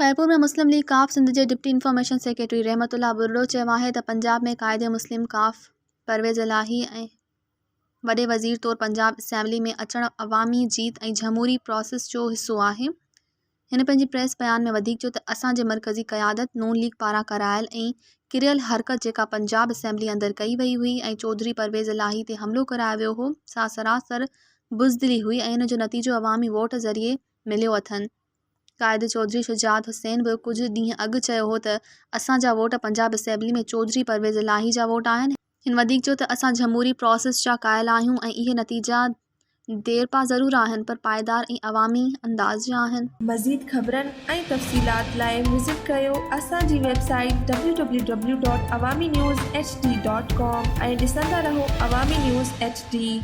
खैरपुर में मुस्लिम लीग काफ सिंध के deputy information secretary रहमतुल्लाह बुर्रो चयो आहे त पंजाब में क़ाइदे मुस्लिम काफ परवेज़ इलाही ऐं वॾे वज़ीर तौरु पंजाब असैम्बली में अचणु अवामी जीत ऐं जमहूरी प्रोसेस जो हिसो आहे। हिन पंहिंजी प्रेस बयान में वधीक चयो त असांजे मरकज़ी क़यादत नून लीग पारां करायल ऐं किरियल हरकत जेका पंजाब असैम्बली अंदरि कई वई हुई ऐं चौधरी परवेज़ इलाही ते हमिलो करायो वियो हो सा सरासर बुज़दिली हुई ऐं इन जो नतीजो अवामी वोट ज़रिए मिलियो अथनि। क़ाइद चौधरी शुजात हुसैन बि कुझु ॾींहं अॻु चयो हो त असांजा वोट पंजाब असैम्बली में चौधरी परवेज़ इलाही जा वोट आहिनि। हिन वधीक चयो त असां जमहूरी प्रोसेस जा क़ाइल आहियूं ऐं इहे नतीजा देरपा ज़रूर आहिनि पर पाइदार ऐं अवामी अंदाज़ जा आहिनि। मज़ीद ख़बरनि ऐं तफ़सीलात लाइ विज़िट कयो असांजी वेबसाइट www.awamiNewsHD.com ऐं ॾिसंदा रहो अवामी न्यूज़ HD।